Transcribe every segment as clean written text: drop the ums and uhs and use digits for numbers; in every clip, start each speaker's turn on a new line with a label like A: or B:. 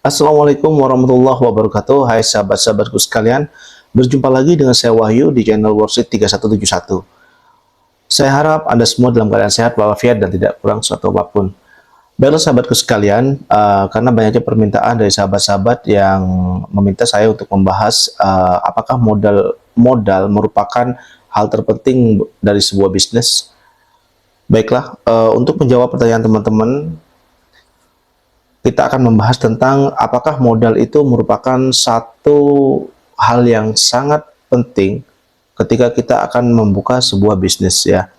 A: Assalamualaikum warahmatullahi wabarakatuh. Hai sahabat-sahabatku sekalian, berjumpa lagi dengan saya Wahyu di channel Worship 3171. Saya harap Anda semua dalam keadaan sehat walafiat dan tidak kurang suatu apapun. Baiklah sahabatku sekalian, karena banyaknya permintaan dari sahabat-sahabat yang meminta saya untuk membahas apakah modal merupakan hal terpenting dari sebuah bisnis. Baiklah, untuk menjawab pertanyaan teman-teman, kita akan membahas tentang apakah modal itu merupakan satu hal yang sangat penting ketika kita akan membuka sebuah bisnis ya.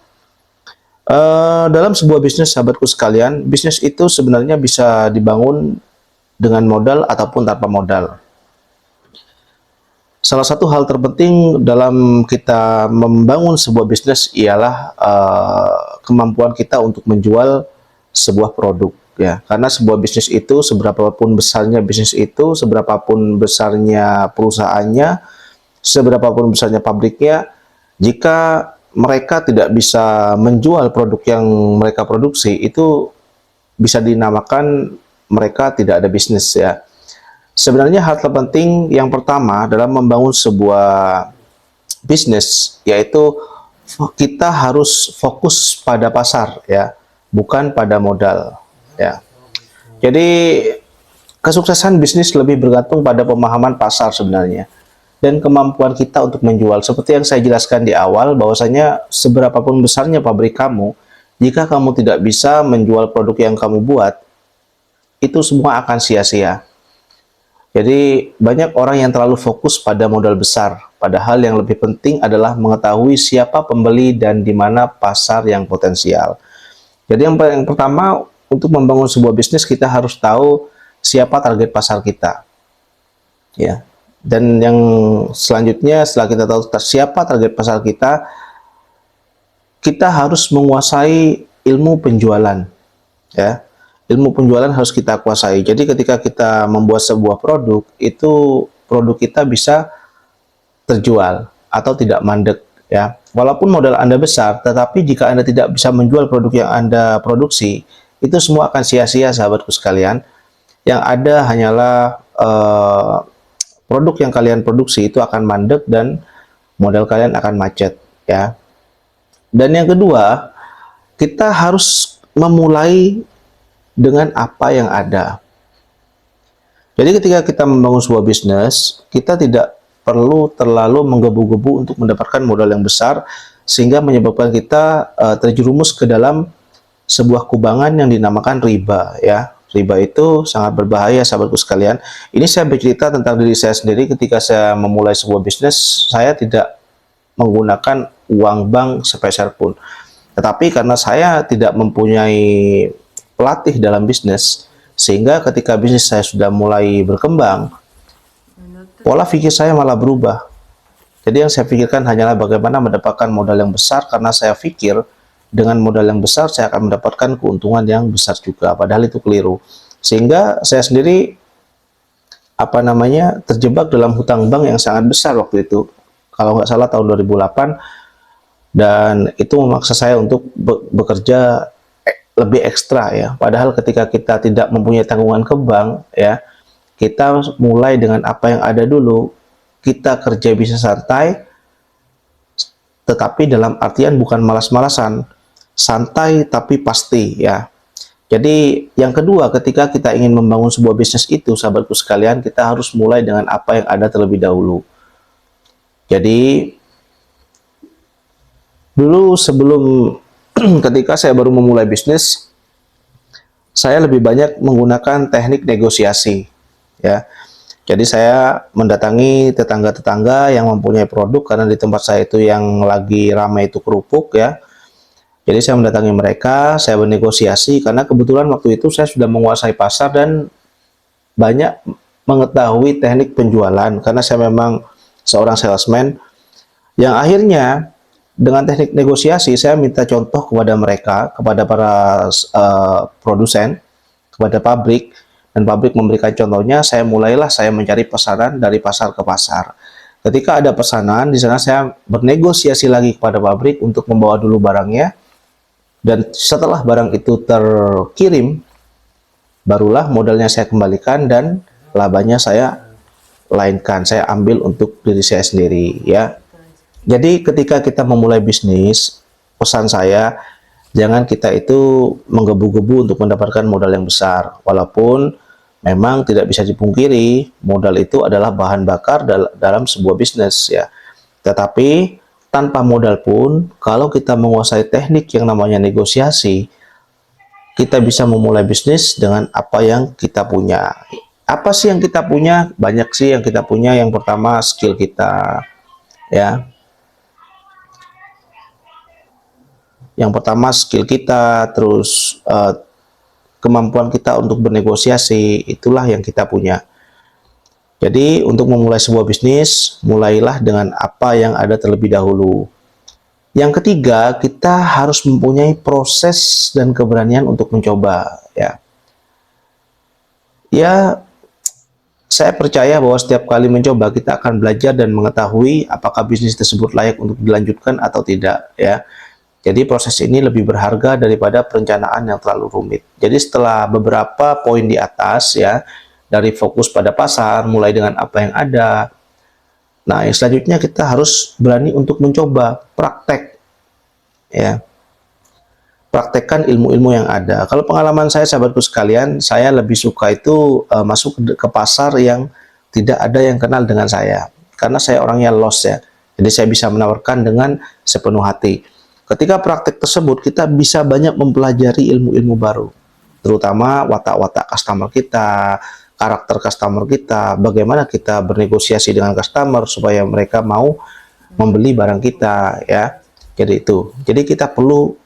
A: Dalam sebuah bisnis sahabatku sekalian, bisnis itu sebenarnya bisa dibangun dengan modal ataupun tanpa modal. Salah satu hal terpenting dalam kita membangun sebuah bisnis ialah kemampuan kita untuk menjual sebuah produk ya, karena sebuah bisnis itu seberapapun besarnya bisnis itu, seberapapun besarnya perusahaannya, seberapapun besarnya pabriknya, jika mereka tidak bisa menjual produk yang mereka produksi, itu bisa dinamakan mereka tidak ada bisnis ya. Sebenarnya hal terpenting yang pertama dalam membangun sebuah bisnis yaitu kita harus fokus pada pasar ya, bukan pada modal ya. Jadi kesuksesan bisnis lebih bergantung pada pemahaman pasar sebenarnya dan kemampuan kita untuk menjual. Seperti yang saya jelaskan di awal, bahwasanya seberapapun besarnya pabrik kamu, jika kamu tidak bisa menjual produk yang kamu buat, itu semua akan sia-sia. Jadi banyak orang yang terlalu fokus pada modal besar, padahal yang lebih penting adalah mengetahui siapa pembeli dan di mana pasar yang potensial. Jadi yang pertama, untuk membangun sebuah bisnis kita harus tahu siapa target pasar kita. Ya. Dan yang selanjutnya setelah kita tahu siapa target pasar kita harus menguasai ilmu penjualan. Ya. Ilmu penjualan harus kita kuasai. Jadi ketika kita membuat sebuah produk, itu produk kita bisa terjual atau tidak mandek ya. Walaupun modal Anda besar, tetapi jika Anda tidak bisa menjual produk yang Anda produksi, itu semua akan sia-sia sahabatku sekalian. Yang ada hanyalah produk yang kalian produksi itu akan mandek dan modal kalian akan macet ya. Dan yang kedua, kita harus memulai dengan apa yang ada. Jadi ketika kita membangun sebuah bisnis, kita tidak perlu terlalu menggebu-gebu untuk mendapatkan modal yang besar sehingga menyebabkan kita terjerumus ke dalam sebuah kubangan yang dinamakan riba ya. Riba itu sangat berbahaya sahabatku sekalian. Ini saya bercerita tentang diri saya sendiri. Ketika saya memulai sebuah bisnis, saya tidak menggunakan uang bank sepeser pun. Tetapi karena saya tidak mempunyai pelatih dalam bisnis, sehingga ketika bisnis saya sudah mulai berkembang, pola pikir saya malah berubah. Jadi yang saya pikirkan hanyalah bagaimana mendapatkan modal yang besar, karena saya pikir dengan modal yang besar saya akan mendapatkan keuntungan yang besar juga, padahal itu keliru. Sehingga saya sendiri terjebak dalam hutang bank yang sangat besar waktu itu, kalau nggak salah tahun 2008, dan itu memaksa saya untuk bekerja lebih ekstra ya. Padahal ketika kita tidak mempunyai tanggungan ke bank ya, kita mulai dengan apa yang ada dulu. Kita kerja bisa santai, tetapi dalam artian bukan malas-malasan, santai tapi pasti ya. Jadi yang kedua, ketika kita ingin membangun sebuah bisnis itu sahabatku sekalian, kita harus mulai dengan apa yang ada terlebih dahulu. Jadi dulu sebelum ketika saya baru memulai bisnis, saya lebih banyak menggunakan teknik negosiasi ya. Jadi saya mendatangi tetangga-tetangga yang mempunyai produk, karena di tempat saya itu yang lagi ramai itu kerupuk ya. Jadi saya mendatangi mereka, saya bernegosiasi, karena kebetulan waktu itu saya sudah menguasai pasar dan banyak mengetahui teknik penjualan, karena saya memang seorang salesman yang akhirnya dengan teknik negosiasi saya minta contoh kepada mereka, kepada para produsen, kepada pabrik, dan pabrik memberikan contohnya. Saya mencari pesanan dari pasar ke pasar. Ketika ada pesanan, di sana saya bernegosiasi lagi kepada pabrik untuk membawa dulu barangnya, dan setelah barang itu terkirim, barulah modalnya saya kembalikan dan labanya saya lainkan, saya ambil untuk diri saya sendiri ya. Jadi ketika kita memulai bisnis, pesan saya, jangan kita itu menggebu-gebu untuk mendapatkan modal yang besar. Walaupun memang tidak bisa dipungkiri, modal itu adalah bahan bakar dalam sebuah bisnis ya. Tetapi tanpa modal pun, kalau kita menguasai teknik yang namanya negosiasi, kita bisa memulai bisnis dengan apa yang kita punya. Apa sih yang kita punya? Banyak sih yang kita punya. Yang pertama, skill kita ya. Yang pertama skill kita, terus kemampuan kita untuk bernegosiasi, itulah yang kita punya. Jadi untuk memulai sebuah bisnis, mulailah dengan apa yang ada terlebih dahulu. Yang ketiga, kita harus mempunyai proses dan keberanian untuk mencoba ya. Ya, saya percaya bahwa setiap kali mencoba kita akan belajar dan mengetahui apakah bisnis tersebut layak untuk dilanjutkan atau tidak ya. Jadi proses ini lebih berharga daripada perencanaan yang terlalu rumit. Jadi setelah beberapa poin di atas ya, dari fokus pada pasar, mulai dengan apa yang ada. Nah, yang selanjutnya kita harus berani untuk mencoba, praktek ya. Praktekkan ilmu-ilmu yang ada. Kalau pengalaman saya, sahabatku sekalian, saya lebih suka itu masuk ke pasar yang tidak ada yang kenal dengan saya. Karena saya orangnya lost ya. Jadi saya bisa menawarkan dengan sepenuh hati. Ketika praktek tersebut, kita bisa banyak mempelajari ilmu-ilmu baru, terutama watak-watak customer kita, karakter customer kita, bagaimana kita bernegosiasi dengan customer supaya mereka mau membeli barang kita ya. Jadi itu. Jadi kita perlu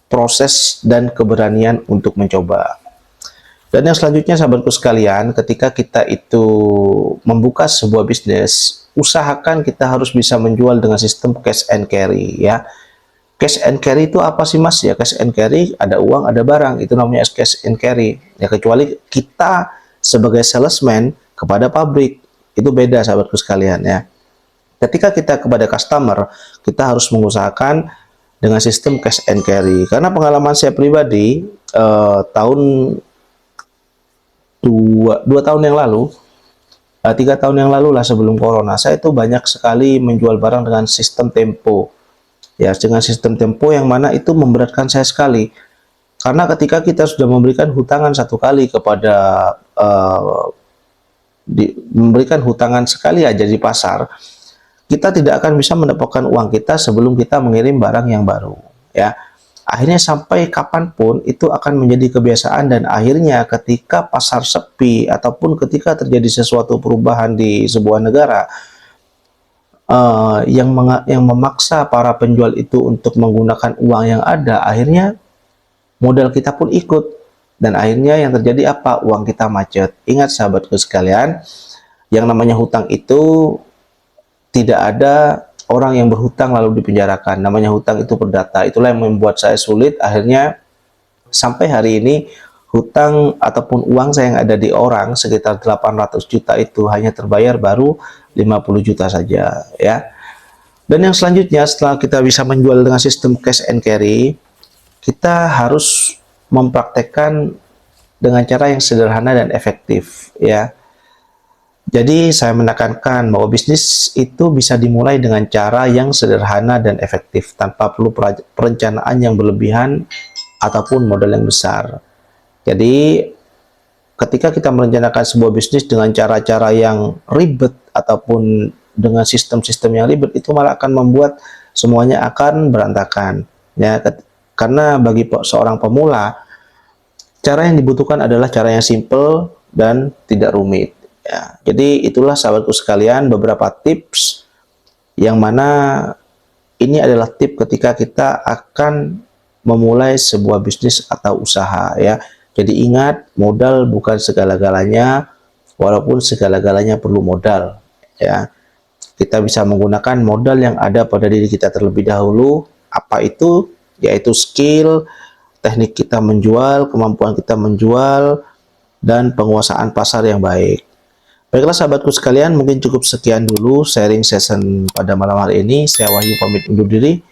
A: proses dan keberanian untuk mencoba. Dan yang selanjutnya, sahabatku sekalian, ketika kita itu membuka sebuah bisnis, usahakan kita harus bisa menjual dengan sistem cash and carry ya. Cash and carry itu apa sih Mas? Ya cash and carry, ada uang, ada barang. Itu namanya cash and carry. Ya kecuali kita sebagai salesman kepada pabrik. Itu beda sahabatku sekalian ya. Ketika kita kepada customer, kita harus mengusahakan dengan sistem cash and carry. Karena pengalaman saya pribadi, tahun 2 tahun yang lalu, 3 tahun yang lalu lah sebelum corona, saya itu banyak sekali menjual barang dengan sistem tempo. Ya, dengan sistem tempo yang mana itu memberatkan saya sekali. Karena ketika kita sudah memberikan hutangan satu kali kepada memberikan hutangan sekali aja di pasar, kita tidak akan bisa mendapatkan uang kita sebelum kita mengirim barang yang baru ya. Akhirnya sampai kapanpun itu akan menjadi kebiasaan, dan akhirnya ketika pasar sepi ataupun ketika terjadi sesuatu perubahan di sebuah negara, yang memaksa para penjual itu untuk menggunakan uang yang ada, akhirnya modal kita pun ikut, dan akhirnya yang terjadi apa? Uang kita macet. Ingat sahabatku sekalian, yang namanya hutang itu tidak ada orang yang berhutang lalu dipenjarakan. Namanya hutang itu perdata. Itulah yang membuat saya sulit. Akhirnya sampai hari ini hutang ataupun uang saya yang ada di orang sekitar 800 juta itu hanya terbayar baru 50 juta saja ya. Dan yang selanjutnya, setelah kita bisa menjual dengan sistem cash and carry, kita harus mempraktekkan dengan cara yang sederhana dan efektif ya. Jadi saya menekankan bahwa bisnis itu bisa dimulai dengan cara yang sederhana dan efektif tanpa perlu perencanaan yang berlebihan ataupun modal yang besar. Jadi ketika kita merencanakan sebuah bisnis dengan cara-cara yang ribet ataupun dengan sistem-sistem yang ribet, itu malah akan membuat semuanya akan berantakan ya. Karena bagi seorang pemula, cara yang dibutuhkan adalah cara yang simple dan tidak rumit ya. Jadi itulah sahabatku sekalian beberapa tips yang mana ini adalah tips ketika kita akan memulai sebuah bisnis atau usaha ya. Jadi ingat, modal bukan segala-galanya, walaupun segala-galanya perlu modal ya. Kita bisa menggunakan modal yang ada pada diri kita terlebih dahulu. Apa itu? Yaitu skill, teknik kita menjual, kemampuan kita menjual, dan penguasaan pasar yang baik. Baiklah sahabatku sekalian, mungkin cukup sekian dulu sharing session pada malam hari ini. Saya Wahyu pamit undur diri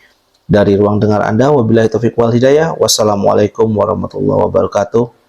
A: dari ruang dengar Anda. Wabillahi taufiq wal hidayah. Wassalamualaikum warahmatullahi wabarakatuh.